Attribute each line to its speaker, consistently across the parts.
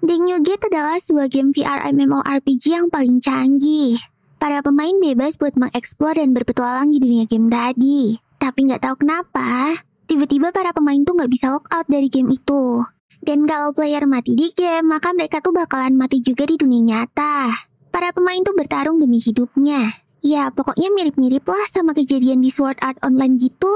Speaker 1: The New Gate adalah sebuah game VR MMORPG yang paling canggih. Para pemain bebas buat mengeksplor dan berpetualang di dunia game tadi. Tapi nggak tahu kenapa, tiba-tiba para pemain tuh nggak bisa logout dari game itu. Dan kalau player mati di game, maka mereka tuh bakalan mati juga di dunia nyata. Para pemain tuh bertarung demi hidupnya. Ya, pokoknya mirip-mirip lah sama kejadian di Sword Art Online gitu.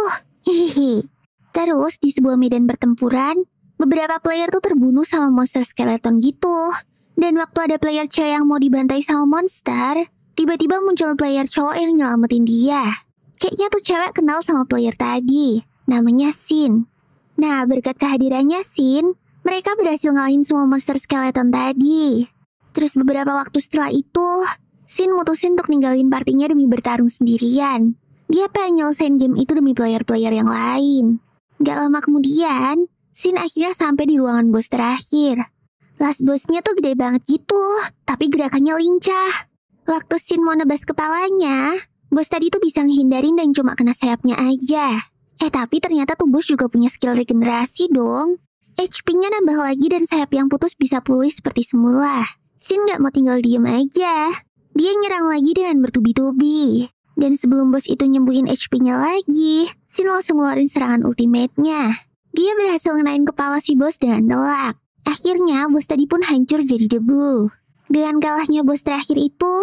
Speaker 1: Hehehe. Terus, di sebuah medan pertempuran, beberapa player tuh terbunuh sama monster skeleton gitu. Dan waktu ada player cewek yang mau dibantai sama monster, tiba-tiba muncul player cowok yang nyelamatin dia. Kayaknya tuh cewek kenal sama player tadi, namanya Sin. Nah, berkat kehadirannya Sin, mereka berhasil ngalahin semua monster skeleton tadi. Terus beberapa waktu setelah itu, Sin mutusin untuk ninggalin partinya demi bertarung sendirian. Dia pengen nyelesain game itu demi player-player yang lain. Gak lama kemudian, Sin akhirnya sampai di ruangan bos terakhir. Last bossnya tuh gede banget gitu, tapi gerakannya lincah. Waktu Sin mau nebas kepalanya, bos tadi tuh bisa ngehindarin dan cuma kena sayapnya aja. Tapi ternyata tuh bos juga punya skill regenerasi dong. HP-nya nambah lagi dan sayap yang putus bisa pulih seperti semula. Sin gak mau tinggal diem aja. Dia nyerang lagi dengan bertubi-tubi. Dan sebelum bos itu nyembuhin HP-nya lagi, Sin langsung ngeluarin serangan ultimate-nya. Dia berhasil ngenain kepala si bos dengan telak. Akhirnya, bos tadi pun hancur jadi debu. Dengan kalahnya bos terakhir itu,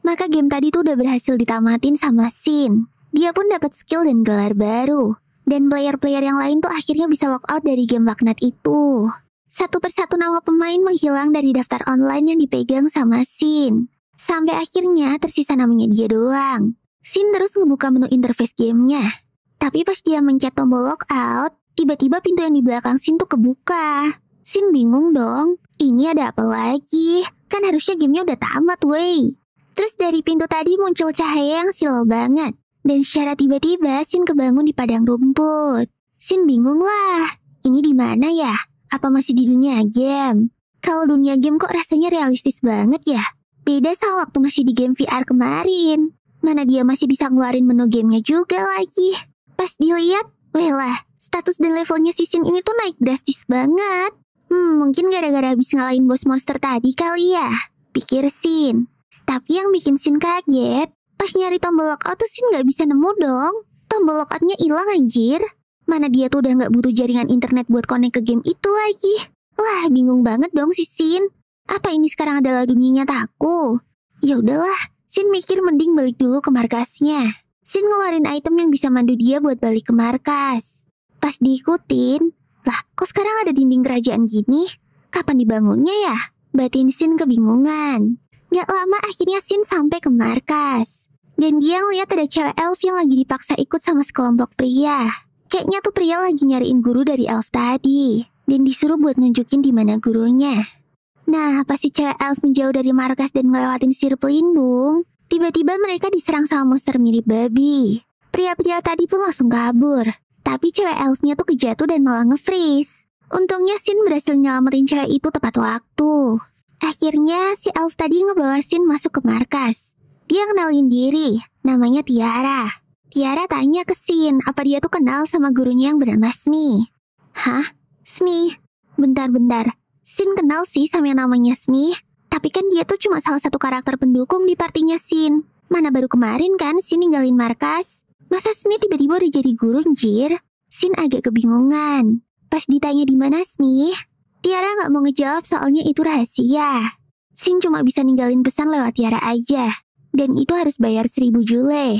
Speaker 1: maka game tadi tuh udah berhasil ditamatin sama Sin. Dia pun dapat skill dan gelar baru. Dan player-player yang lain tuh akhirnya bisa logout dari game laknat itu. Satu persatu nama pemain menghilang dari daftar online yang dipegang sama Sin. Sampai akhirnya tersisa namanya dia doang. Sin terus ngebuka menu interface gamenya. Tapi pas dia mencet tombol logout, tiba-tiba pintu yang di belakang Sin tuh kebuka. Sin bingung dong, ini ada apa lagi? Kan harusnya gamenya udah tamat wey. Terus dari pintu tadi muncul cahaya yang silau banget. Dan secara tiba-tiba Sin kebangun di padang rumput. Sin bingung lah, ini di mana ya? Apa masih di dunia game? Kalau dunia game kok rasanya realistis banget ya? Beda sama waktu masih di game VR kemarin. Mana dia masih bisa ngeluarin menu gamenya juga lagi. Pas dilihat, weh lah, status dan levelnya si Sin ini tuh naik drastis banget. Mungkin gara-gara habis ngalahin bos monster tadi kali ya, pikir Sin. Tapi yang bikin Sin kaget, pas nyari tombol logout tuh Sin gak bisa nemu dong. Tombol logoutnya hilang anjir. Mana dia tuh udah gak butuh jaringan internet buat connect ke game itu lagi. Wah, bingung banget dong si Sin. Apa ini sekarang adalah dunia nyataku? Ya udahlah, Sin mikir mending balik dulu ke markasnya. Sin ngeluarin item yang bisa mandu dia buat balik ke markas. Pas diikutin, lah kok sekarang ada dinding kerajaan gini? Kapan dibangunnya ya? Batin Sin kebingungan. Gak lama akhirnya Sin sampai ke markas. Dan dia ngeliat ada cewek elf yang lagi dipaksa ikut sama sekelompok pria. Kayaknya tuh pria lagi nyariin guru dari elf tadi. Dan disuruh buat nunjukin di mana gurunya. Nah, pas si cewek elf menjauh dari markas dan ngelewatin sir pelindung, tiba-tiba mereka diserang sama monster mirip babi. Pria-pria tadi pun langsung kabur. Tapi cewek elfnya tuh kejatuh dan malah nge-freeze. Untungnya Sin berhasil nyelamatin cewek itu tepat waktu. Akhirnya si elf tadi ngebawa Sin masuk ke markas. Dia kenalin diri, namanya Tiara. Tiara tanya ke Sin apa dia tuh kenal sama gurunya yang bernama Sni. Hah? Sni? Bentar-bentar. Sin kenal sih sama yang namanya Sni. Tapi kan dia tuh cuma salah satu karakter pendukung di partinya Sin. Mana baru kemarin kan Sin ninggalin markas. Masa Sni tiba-tiba udah jadi guru anjir? Sin agak kebingungan. Pas ditanya di mana Sni, Tiara gak mau ngejawab soalnya itu rahasia. Sin cuma bisa ninggalin pesan lewat Tiara aja. Dan itu harus bayar 1000 jule.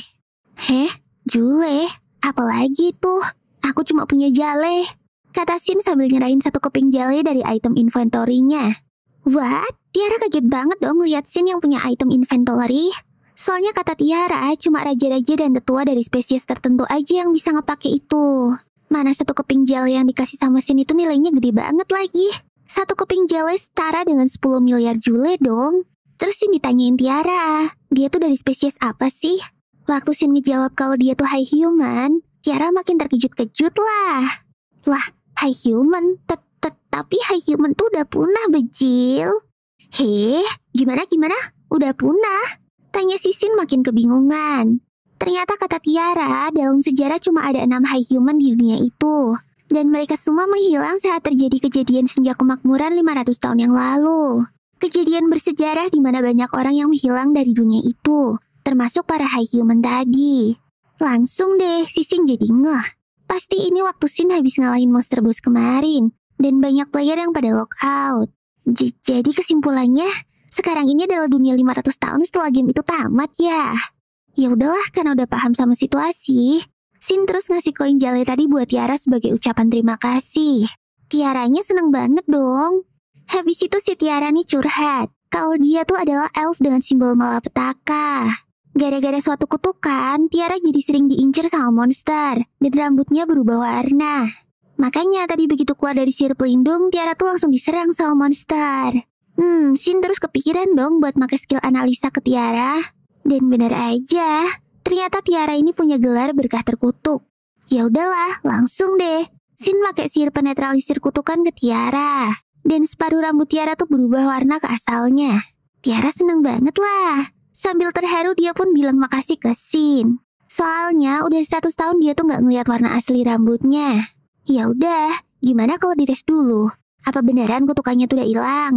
Speaker 1: Heh? Jule? Apalagi tuh? Aku cuma punya jale. Kata Sin sambil nyerahin satu keping jale dari item inventory-nya. What? Tiara kaget banget dong ngeliat Sin yang punya item inventory. Soalnya kata Tiara, cuma raja-raja dan tetua dari spesies tertentu aja yang bisa ngepake itu. Mana satu keping jale yang dikasih sama Sin itu nilainya gede banget lagi. Satu keping jale setara dengan 10 miliar jule dong. Terus Sin ditanyain Tiara, dia tuh dari spesies apa sih? Waktu Sin ngejawab kalau dia tuh high human, Tiara makin terkejut-kejut lah. Lah, high human? Tapi high human tuh udah punah, bejil. Heh, gimana? Udah punah? Tanya si Sin makin kebingungan. Ternyata kata Tiara, dalam sejarah cuma ada 6 high human di dunia itu. Dan mereka semua menghilang saat terjadi kejadian sejak kemakmuran 500 tahun yang lalu. Kejadian bersejarah di mana banyak orang yang menghilang dari dunia itu, termasuk para high human tadi. Langsung deh, si Sin jadi ngeh. Pasti ini waktu Sin habis ngalahin monster boss kemarin, dan banyak player yang pada lockout. Jadi kesimpulannya, sekarang ini adalah dunia 500 tahun setelah game itu tamat ya. Ya udahlah, karena udah paham sama situasi. Sin terus ngasih koin jale tadi buat Tiara sebagai ucapan terima kasih. Tiaranya seneng banget dong. Habis itu si Tiara nih curhat, kalau dia tuh adalah elf dengan simbol malapetaka. Gara-gara suatu kutukan, Tiara jadi sering diincar sama monster, dan rambutnya berubah warna. Makanya tadi begitu keluar dari sihir pelindung, Tiara tuh langsung diserang sama monster. Sin terus kepikiran dong buat pakai skill analisa ke Tiara. Dan bener aja, ternyata Tiara ini punya gelar berkah terkutuk. Ya udahlah, langsung deh. Sin pakai sihir penetralisir kutukan ke Tiara. Dan separuh rambut Tiara tuh berubah warna ke asalnya. Tiara seneng banget lah. Sambil terharu dia pun bilang makasih ke Sin. Soalnya udah 100 tahun dia tuh nggak ngeliat warna asli rambutnya. Ya udah, gimana kalau dites dulu? Apa beneran kutukannya tuh udah hilang?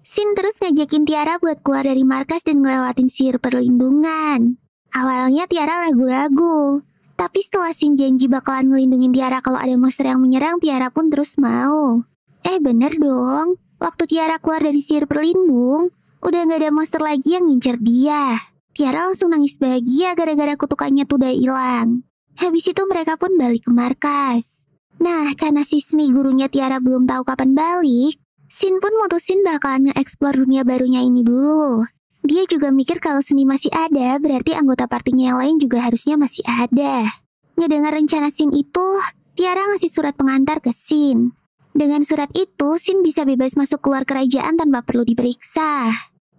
Speaker 1: Sin terus ngajakin Tiara buat keluar dari markas dan ngelewatin sihir perlindungan. Awalnya Tiara ragu-ragu, tapi setelah Sin janji bakalan ngelindungin Tiara kalau ada monster yang menyerang, Tiara pun terus mau. Bener dong, waktu Tiara keluar dari sihir perlindung, udah gak ada monster lagi yang ngincer dia. Tiara langsung nangis bahagia gara-gara kutukannya tuh udah hilang. Habis itu mereka pun balik ke markas. Nah, karena si Sni gurunya Tiara belum tahu kapan balik, Sin pun mutusin bakalan nge-explore dunia barunya ini dulu. Dia juga mikir kalau Sni masih ada, berarti anggota partinya yang lain juga harusnya masih ada. Ngedengar rencana Sin itu, Tiara ngasih surat pengantar ke Sin. Dengan surat itu, Sin bisa bebas masuk keluar kerajaan tanpa perlu diperiksa.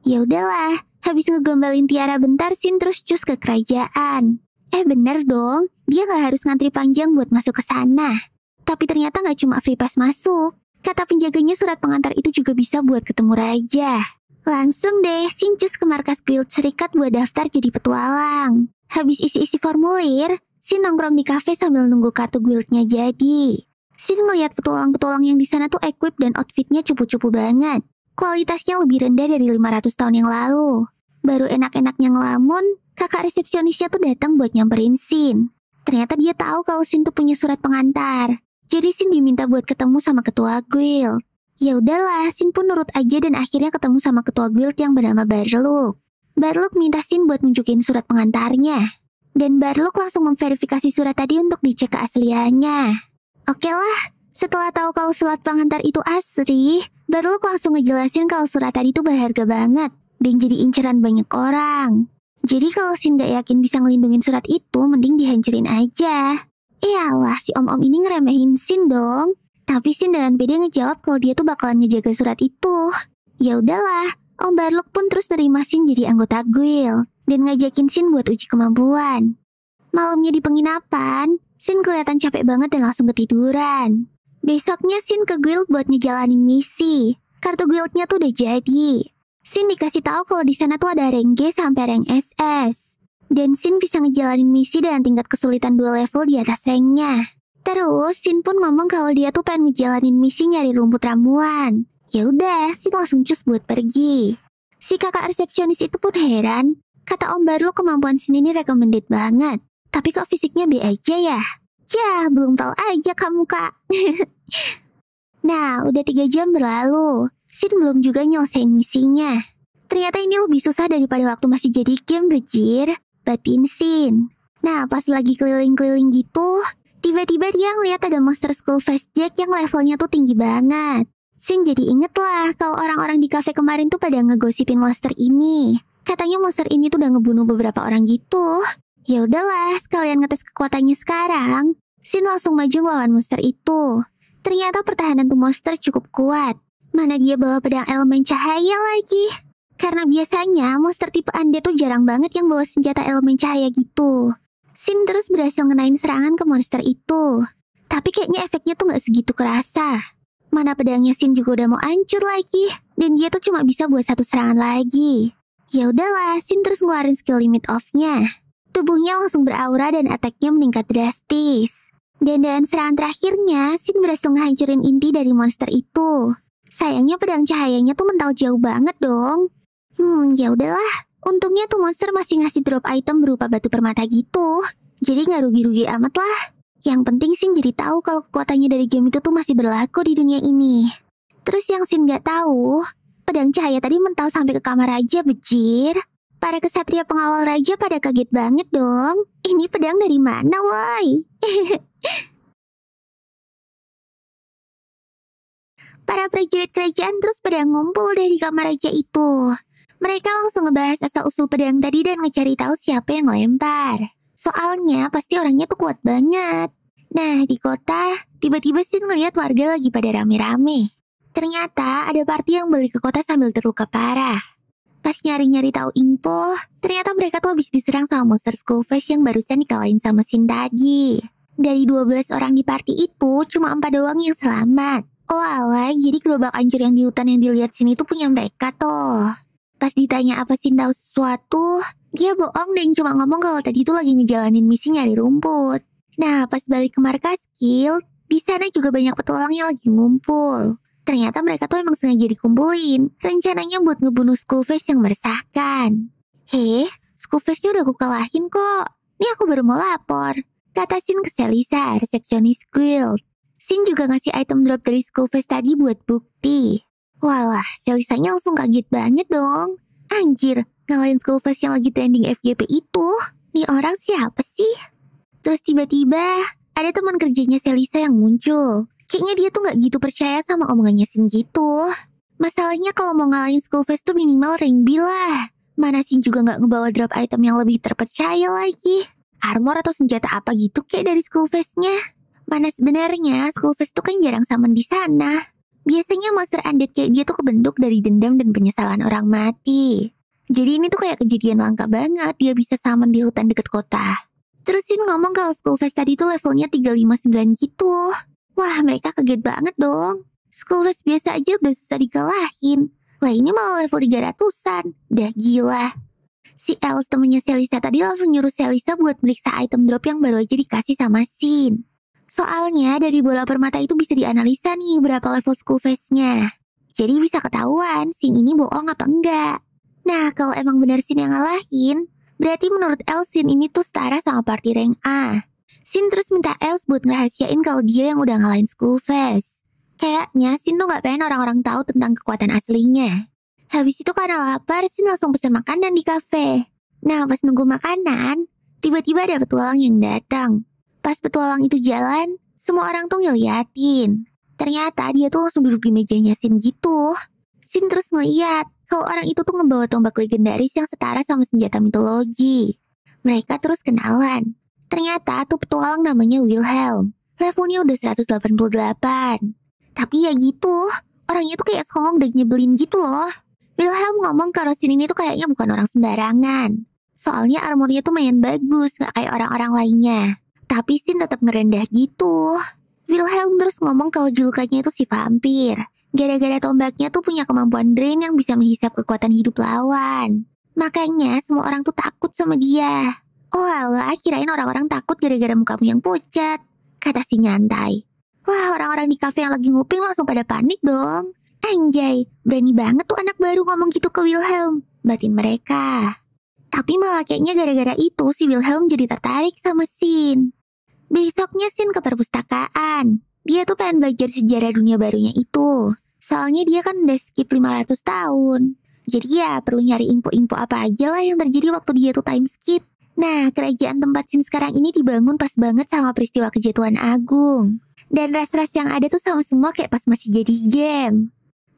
Speaker 1: Ya udahlah, habis ngegombalin Tiara bentar, Sin terus cus ke kerajaan. Bener dong, dia gak harus ngantri panjang buat masuk ke sana. Tapi ternyata gak cuma free pass masuk. Kata penjaganya surat pengantar itu juga bisa buat ketemu raja. Langsung deh, Sin cus ke markas guild serikat buat daftar jadi petualang. Habis isi-isi formulir, Sin nongkrong di kafe sambil nunggu kartu guildnya jadi. Sin ngeliat petualang-petualang yang di sana tuh equip dan outfitnya cupu-cupu banget. Kualitasnya lebih rendah dari 500 tahun yang lalu. Baru enak-enaknya ngelamun, kakak resepsionisnya tuh datang buat nyamperin Sin. Ternyata dia tahu kalau Sin tuh punya surat pengantar. Jadi Sin diminta buat ketemu sama ketua guild. Ya udahlah, Sin pun nurut aja dan akhirnya ketemu sama ketua guild yang bernama Barlook. Barlook minta Sin buat nunjukin surat pengantarnya. Dan Barlook langsung memverifikasi surat tadi untuk dicek keasliannya. Oke lah, setelah tahu kalau surat pengantar itu asli, Barlook langsung ngejelasin kalau surat tadi itu berharga banget dan jadi inceran banyak orang. Jadi kalau Sin gak yakin bisa ngelindungin surat itu, mending dihancurin aja. Iyalah, si om-om ini ngeremehin Sin dong. Tapi Sin dengan pede ngejawab kalau dia tuh bakalan ngejaga surat itu. Ya udahlah, Om Barlook pun terus nerima Sin jadi anggota guild dan ngajakin Sin buat uji kemampuan. Malamnya di penginapan, Sin kelihatan capek banget dan langsung ketiduran. Besoknya Sin ke guild buat ngejalanin misi. Kartu guildnya tuh udah jadi. Sin dikasih tahu kalau di sana tuh ada rank G sampai rank SS. Dan Sin bisa ngejalanin misi dengan tingkat kesulitan 2 level di atas ranknya. Terus Sin pun ngomong kalau dia tuh pengen ngejalanin misi nyari rumput ramuan. Ya udah, Sin langsung cus buat pergi. Si kakak resepsionis itu pun heran. Kata Om Barlook kemampuan Sin ini recommended banget. Tapi kok fisiknya B aja ya? Ya, belum tahu aja kamu kak. Nah, udah 3 jam berlalu. Sin belum juga nyelesain misinya. Ternyata ini lebih susah daripada waktu masih jadi game, bejir. Batin Sin. Nah, pas lagi keliling-keliling gitu, tiba-tiba dia ngeliat ada monster Skull Face Jack yang levelnya tuh tinggi banget. Sin jadi inget lah kalau orang-orang di kafe kemarin tuh pada ngegosipin monster ini. Katanya monster ini tuh udah ngebunuh beberapa orang gitu. Ya udahlah, sekalian ngetes kekuatannya sekarang. Sin langsung maju ngelawan monster itu. Ternyata pertahanan tuh monster cukup kuat. Mana dia bawa pedang elemen cahaya lagi. Karena biasanya monster tipe Undead tuh jarang banget yang bawa senjata elemen cahaya gitu. Sin terus berhasil ngenain serangan ke monster itu. Tapi kayaknya efeknya tuh gak segitu kerasa. Mana pedangnya Sin juga udah mau hancur lagi. Dan dia tuh cuma bisa buat 1 serangan lagi. Ya udahlah, Sin terus ngeluarin skill limit off-nya. Tubuhnya langsung beraura dan attack-nya meningkat drastis. Dan serangan terakhirnya, Shin berhasil ngehancurin inti dari monster itu. Sayangnya pedang cahayanya tuh mental jauh banget dong. Ya udahlah. Untungnya tuh monster masih ngasih drop item berupa batu permata gitu. Jadi nggak rugi-rugi amat lah. Yang penting Shin jadi tahu kalau kekuatannya dari game itu tuh masih berlaku di dunia ini. Terus yang Shin nggak tahu, pedang cahaya tadi mental sampai ke kamar raja, bejir. Para kesatria pengawal raja pada kaget banget dong. Ini pedang dari mana, woi? Para prajurit kerajaan terus pada ngumpul dari kamar raja itu. Mereka langsung ngebahas asal-usul pedang tadi dan ngecari tahu siapa yang lempar. Soalnya pasti orangnya tuh kuat banget. Nah, di kota, tiba-tiba Shin ngeliat warga lagi pada rame-rame. Ternyata ada party yang balik ke kota sambil terluka parah. Pas nyari-nyari tahu info, ternyata mereka tuh habis diserang sama monster Skullfish yang barusan dikalahin sama Shin tadi. Dari 12 orang di party itu, cuma 4 doang yang selamat. Oh alay, jadi gerobak hancur yang di hutan yang dilihat Shin itu punya mereka tuh. Pas ditanya apa Shin tahu sesuatu, dia bohong dan cuma ngomong kalau tadi itu lagi ngejalanin misi nyari rumput. Nah, pas balik ke markas Guild, di sana juga banyak petualang yang lagi ngumpul. Ternyata mereka tuh emang sengaja dikumpulin, rencananya buat ngebunuh Skullfish yang meresahkan. Skullfish-nya udah aku kalahin kok. Nih aku baru mau lapor, kata Shin ke Selisa, resepsionis Guild. Shin juga ngasih item drop dari Skullfish tadi buat bukti. Walah, Selisanya langsung kaget banget dong. Anjir, ngalahin Skullfish yang lagi trending FGP itu. Nih orang siapa sih? Terus tiba-tiba, ada teman kerjanya Selisa yang muncul. Kayaknya dia tuh gak gitu percaya sama omongannya Shin gitu. Masalahnya kalau mau ngalahin Skullfish tuh minimal rank B lah. Mana Shin juga gak ngebawa drop item yang lebih terpercaya lagi. Armor atau senjata apa gitu kayak dari Skullfish-nya. Mana sebenarnya Skullfish tuh kan jarang summon di sana. Biasanya monster undead kayak dia tuh kebentuk dari dendam dan penyesalan orang mati. Jadi ini tuh kayak kejadian langka banget dia bisa summon di hutan deket kota. Terus Shin ngomong kalau Skullfish tadi tuh levelnya 359 gitu. Wah, mereka kaget banget dong. Skullfish biasa aja udah susah dikalahin. Lah ini malah level 300-an. Dah gila. Si Els temennya Selisa tadi langsung nyuruh Selisa buat meriksa item drop yang baru aja dikasih sama Shin. Soalnya dari bola permata itu bisa dianalisa nih berapa level Skullfish-nya. Jadi bisa ketahuan Shin ini bohong apa enggak. Nah kalau emang benar Shin yang ngalahin, berarti menurut Els Shin ini tuh setara sama party rank A. Shin terus minta Els buat ngerahasiain kalau dia yang udah ngalahin Skullfish. Kayaknya Shin tuh gak pengen orang-orang tahu tentang kekuatan aslinya. Habis itu karena lapar, Shin langsung pesen makanan di kafe. Nah pas nunggu makanan, tiba-tiba ada petualang yang datang. Pas petualang itu jalan, semua orang tuh ngeliatin. Ternyata dia tuh langsung duduk di mejanya Shin gitu. Shin terus ngeliat kalau orang itu tuh ngebawa tombak legendaris yang setara sama senjata mitologi. Mereka terus kenalan. Ternyata tuh petualang namanya Wilhelm. Levelnya udah 188. Tapi ya gitu, orangnya tuh kayak songong dan nyebelin gitu loh. Wilhelm ngomong kalau Shin ini tuh kayaknya bukan orang sembarangan. Soalnya armornya tuh lumayan bagus, gak kayak orang-orang lainnya. Tapi Shin tetap ngerendah gitu. Wilhelm terus ngomong kalau julukannya itu si vampir. Gara-gara tombaknya tuh punya kemampuan drain yang bisa menghisap kekuatan hidup lawan. Makanya semua orang tuh takut sama dia. Oh alah, kirain orang-orang takut gara-gara mukamu yang pucat, kata si nyantai. Wah, orang-orang di kafe yang lagi nguping langsung pada panik dong. Anjay, berani banget tuh anak baru ngomong gitu ke Wilhelm, batin mereka. Tapi malah kayaknya gara-gara itu si Wilhelm jadi tertarik sama Shin. Besoknya Shin ke perpustakaan. Dia tuh pengen belajar sejarah dunia barunya itu. Soalnya dia kan udah skip 500 tahun. Jadi ya perlu nyari info-info apa aja lah yang terjadi waktu dia tuh time skip. Nah, kerajaan tempat Shin sekarang ini dibangun pas banget sama peristiwa kejatuhan agung. Dan ras-ras yang ada tuh sama semua kayak pas masih jadi game.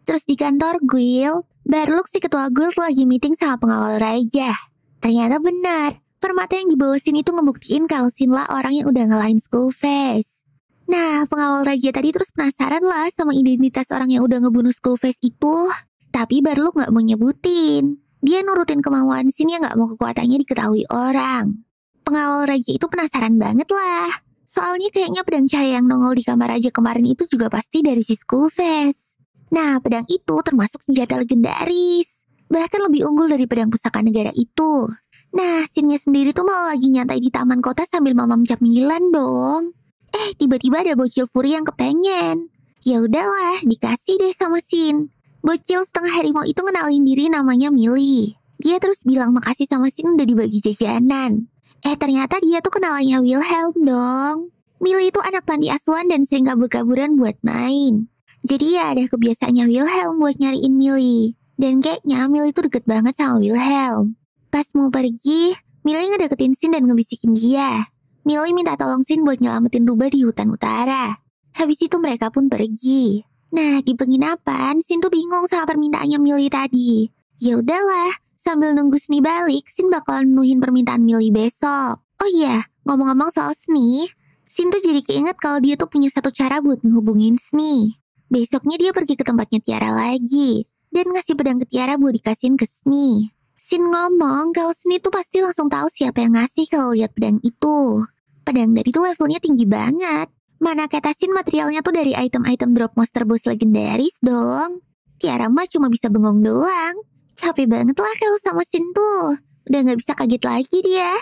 Speaker 1: Terus di kantor guild, Barluk si ketua guild lagi meeting sama pengawal raja. Ternyata benar, permata yang dibawa Shin itu ngebuktiin kalau Shin lah orang yang udah ngalahin Skullfish. Nah, pengawal raja tadi terus penasaran lah sama identitas orang yang udah ngebunuh Skullfish itu. Tapi Barluk gak mau nyebutin. Dia nurutin kemauan Shin yang gak mau kekuatannya diketahui orang. Pengawal raja itu penasaran banget lah. Soalnya kayaknya pedang cahaya yang nongol di kamar raja kemarin itu juga pasti dari si Skullfish. Nah, pedang itu termasuk senjata legendaris. Bahkan lebih unggul dari pedang pusaka negara itu. Nah, Shin-nya sendiri tuh malah lagi nyantai di taman kota sambil mamam camilan dong. Tiba-tiba ada bocil Furi yang kepengen. Ya udahlah, dikasih deh sama Sin. Bocil setengah harimau itu ngenalin diri namanya Millie. Dia terus bilang makasih sama Sin udah dibagi jajanan. Ternyata dia tuh kenalannya Wilhelm dong. Millie itu anak panti asuhan dan sering kabur-kaburan buat main. Jadi ya ada kebiasaannya Wilhelm buat nyariin Millie. Dan kayaknya Millie tuh deket banget sama Wilhelm. Pas mau pergi, Millie ngedeketin Sin dan ngebisikin dia. Millie minta tolong Sin buat nyelamatin rubah di hutan utara. Habis itu mereka pun pergi. Nah, di penginapan, Sin tuh bingung sama permintaannya Millie tadi. Ya udahlah, sambil nunggu Sni balik, Sin bakalan menuhin permintaan Millie besok. Oh iya, ngomong-ngomong soal Sni, Sin tuh jadi keinget kalau dia tuh punya satu cara buat ngehubungin Sni. Besoknya dia pergi ke tempatnya Tiara lagi, dan ngasih pedang ke Tiara buat dikasihin ke Sni. Sin ngomong kalau Sni tuh pasti langsung tahu siapa yang ngasih kalau lihat pedang itu. Pedang dari itu levelnya tinggi banget. Mana kata Sin materialnya tuh dari item-item drop monster boss legendaris dong. Tiara mah cuma bisa bengong doang. Capek banget lah kalau sama Sin tuh. Udah gak bisa kaget lagi dia.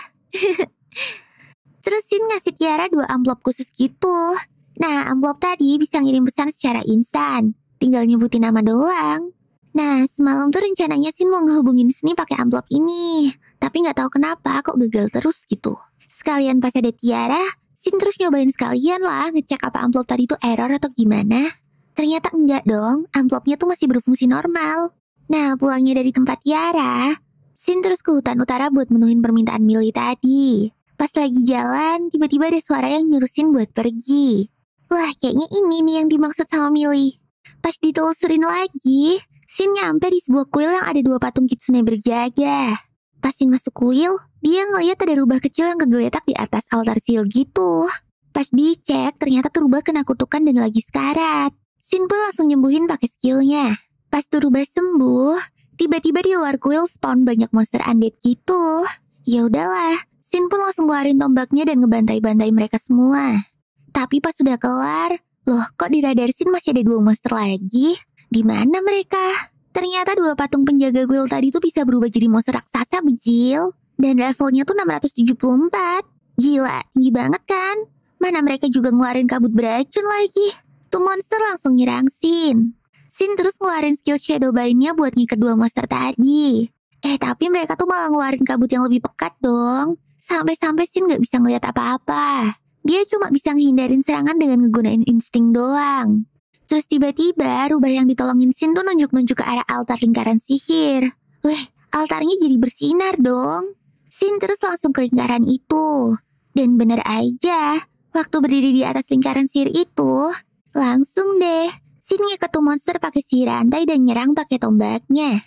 Speaker 1: Terus Sin ngasih Tiara 2 amplop khusus gitu. Nah, amplop tadi bisa ngirim pesan secara instan. Tinggal nyebutin nama doang. Nah, semalam tuh rencananya Sin mau ngehubungin Sni pakai amplop ini. Tapi gak tahu kenapa kok gagal terus gitu. Sekalian pas ada Tiara, Sin terus nyobain sekalian lah ngecek apa amplop tadi tuh error atau gimana. Ternyata enggak dong, amplopnya tuh masih berfungsi normal. Nah, pulangnya dari tempat Tiara, Sin terus ke hutan utara buat menuhin permintaan Millie tadi. Pas lagi jalan, tiba-tiba ada suara yang nyuruh Sin buat pergi. Wah, kayaknya ini nih yang dimaksud sama Millie. Pas ditelusurin lagi, Sin nyampe di sebuah kuil yang ada 2 patung kitsune berjaga. Pas Sin masuk kuil, dia ngeliat ada rubah kecil yang kegeletak di atas altar sil gitu. Pas dicek, ternyata tuh rubah kena kutukan dan lagi sekarat. Sin pun langsung nyembuhin pakai skillnya. Pas tuh rubah sembuh, tiba-tiba di luar kuil spawn banyak monster undead gitu. Ya udahlah, Sin pun langsung keluarin tombaknya dan ngebantai-bantai mereka semua. Tapi pas sudah kelar, loh kok di radar Sin masih ada 2 monster lagi? Di mana mereka? Ternyata 2 patung penjaga kuil tadi tuh bisa berubah jadi monster raksasa bejil. Dan levelnya tuh 674. Gila, tinggi banget kan? Mana mereka juga ngeluarin kabut beracun lagi. Tuh monster langsung nyerang Sin. Sin terus ngeluarin skill Shadow Bind-nya buat ngikat 2 monster tadi. Tapi mereka tuh malah ngeluarin kabut yang lebih pekat dong. Sampai-sampai Sin gak bisa ngeliat apa-apa. Dia cuma bisa ngehindarin serangan dengan ngegunain insting doang. Terus tiba-tiba rubah yang ditolongin Sin tuh nunjuk-nunjuk ke arah altar lingkaran sihir. Wih, altarnya jadi bersinar dong. Sin terus langsung ke lingkaran itu. Dan bener aja, waktu berdiri di atas lingkaran sihir itu, langsung deh, Sin ngikat tuh monster pakai sihir rantai dan nyerang pakai tombaknya.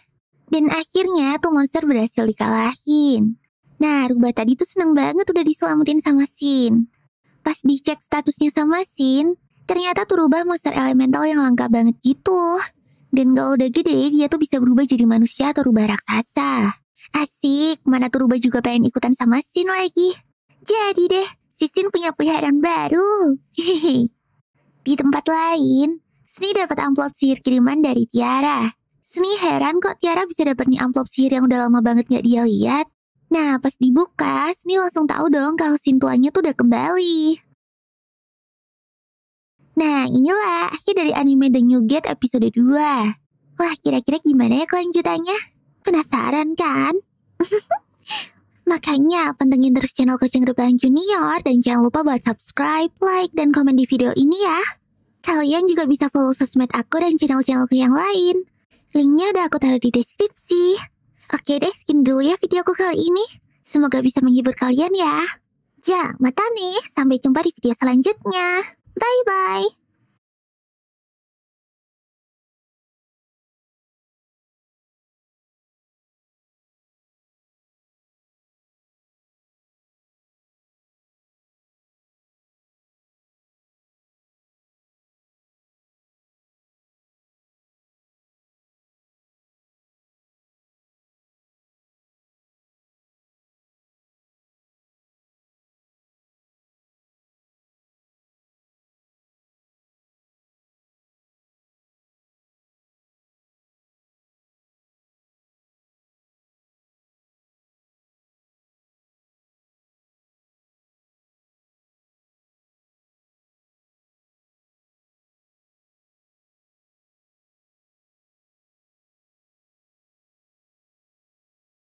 Speaker 1: Dan akhirnya tuh monster berhasil dikalahin. Nah, rubah tadi tuh seneng banget udah diselamatin sama Sin. Pas dicek statusnya sama Sin, ternyata tuh rubah monster elemental yang langka banget gitu. Dan kalau udah gede, dia tuh bisa berubah jadi manusia atau rubah raksasa. Asik, mana tuh rubah juga pengen ikutan sama Sin lagi. Jadi deh, si Sin punya peliharaan baru. Di tempat lain, Sni dapat amplop sihir kiriman dari Tiara. Sni heran kok Tiara bisa dapat nih amplop sihir yang udah lama banget gak dia lihat. Nah, pas dibuka, Sni langsung tahu dong kalau Sin tuanya tuh udah kembali. Nah, inilah akhir dari anime The New Gate episode 2. Wah, kira-kira gimana ya kelanjutannya? Penasaran kan? Makanya pantengin terus channel Kucing Rebahan Junior dan jangan lupa buat subscribe, like, dan komen di video ini ya. Kalian juga bisa follow sosmed aku dan channel-channelku yang lain. Linknya udah aku taruh di deskripsi. Oke deh, sekian dulu ya videoku kali ini. Semoga bisa menghibur kalian ya. Ja, mata nih. Sampai jumpa di video selanjutnya. Bye-bye.